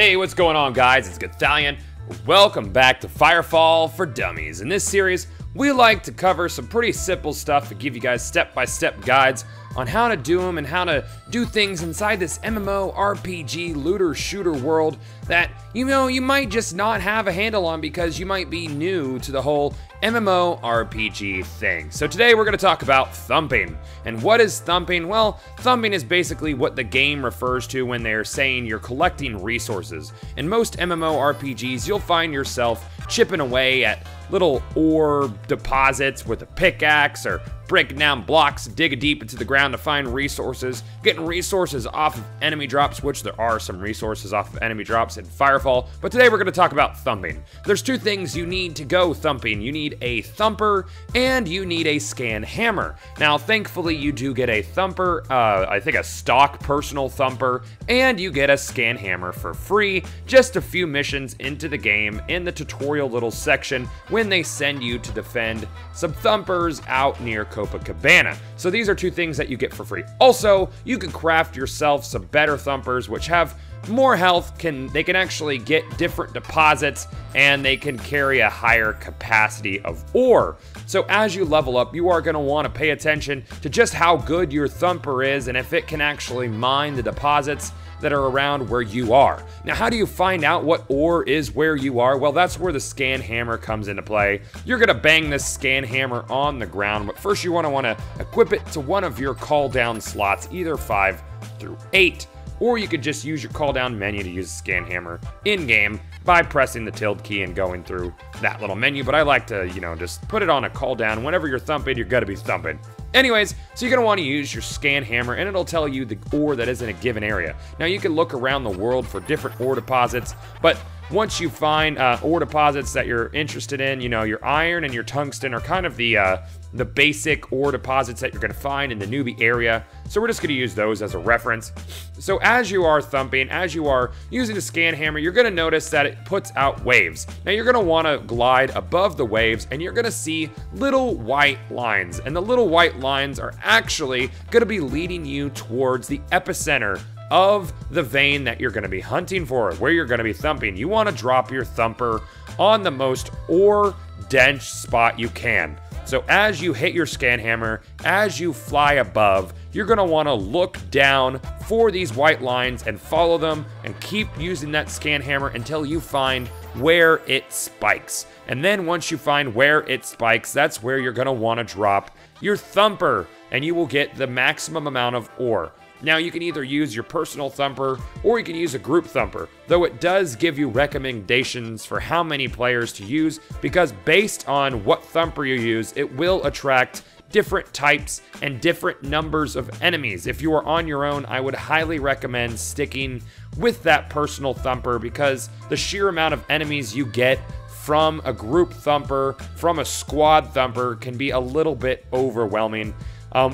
Hey, what's going on, guys? It's Gothalion. Welcome back to Firefall for Dummies. In this series, we like to cover some pretty simple stuff to give you guys step-by-step guides on how to do them and how to do things inside this MMO RPG looter shooter world that, you know, you might just not have a handle on because you might be new to the whole MMO RPG thing. So today we're going to talk about thumping. And what is thumping? Well, thumping is basically what the game refers to when they're saying you're collecting resources. In most MMO RPGs, you'll find yourself chipping away at little ore deposits with a pickaxe or breaking down blocks, digging deep into the ground to find resources, getting resources off of enemy drops, which there are some resources off of enemy drops in Firefall, but today we're going to talk about thumping. There's two things you need to go thumping. You need a thumper and you need a scan hammer. Now, thankfully, you do get a thumper, I think a stock personal thumper, and you get a scan hammer for free just a few missions into the game in the tutorial little section when they send you to defend some thumpers out near Copacabana. So these are two things that you get for free. Also, you can craft yourself some better thumpers which have more health. They can actually get different deposits and they can carry a higher capacity of ore. So as you level up, you are going to want to pay attention to just how good your thumper is and if it can actually mine the deposits that are around where you are. Now, how do you find out what ore is where you are? Well, that's where the scan hammer comes into play. You're gonna bang this scan hammer on the ground, but first you want to equip it to one of your call down slots, either 5 through 8. Or you could just use your call down menu to use the scan hammer in-game by pressing the tilde key and going through that little menu. But I like to, you know, just put it on a call down. Whenever you're thumping, you're gonna be thumping. Anyways, so you're gonna want to use your scan hammer and it'll tell you the ore that is in a given area. Now you can look around the world for different ore deposits, but once you find ore deposits that you're interested in, you know, your iron and your tungsten are kind of the basic ore deposits that you're gonna find in the newbie area. So we're just gonna use those as a reference. So as you are thumping, as you are using the scan hammer, you're gonna notice that it puts out waves. Now you're gonna wanna glide above the waves and you're gonna see little white lines. And the little white lines are actually gonna be leading you towards the epicenter of the vein that you're gonna be hunting for, where you're gonna be thumping. You wanna drop your thumper on the most ore-dense spot you can. So as you hit your scan hammer, as you fly above, you're gonna wanna look down for these white lines and follow them and keep using that scan hammer until you find where it spikes. And then once you find where it spikes, that's where you're gonna wanna drop your thumper and you will get the maximum amount of ore. Now you can either use your personal thumper or you can use a group thumper, though it does give you recommendations for how many players to use because based on what thumper you use, it will attract different types and different numbers of enemies. If you are on your own, I would highly recommend sticking with that personal thumper because the sheer amount of enemies you get from a group thumper, from a squad thumper can be a little bit overwhelming.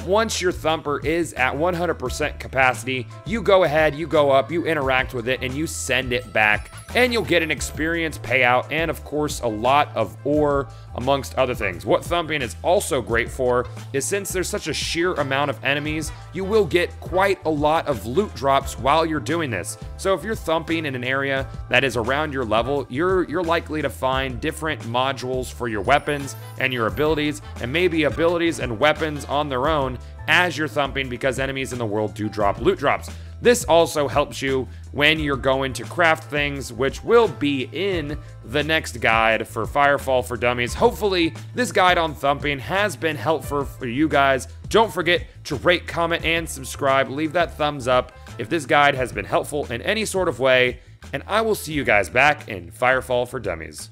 Once your thumper is at 100% capacity, you go ahead, you go up, you interact with it, and you send it back, and you'll get an experience payout, and of course, a lot of ore, amongst other things. What thumping is also great for is since there's such a sheer amount of enemies, you will get quite a lot of loot drops while you're doing this. So if you're thumping in an area that is around your level, you're likely to find different modules for your weapons and your abilities, and maybe abilities and weapons on their own as you're thumping because enemies in the world do drop loot drops. This also helps you when you're going to craft things, which will be in the next guide for Firefall for Dummies. Hopefully, this guide on thumping has been helpful for you guys. Don't forget to rate, comment, and subscribe. Leave that thumbs up if this guide has been helpful in any sort of way, and I will see you guys back in Firefall for Dummies.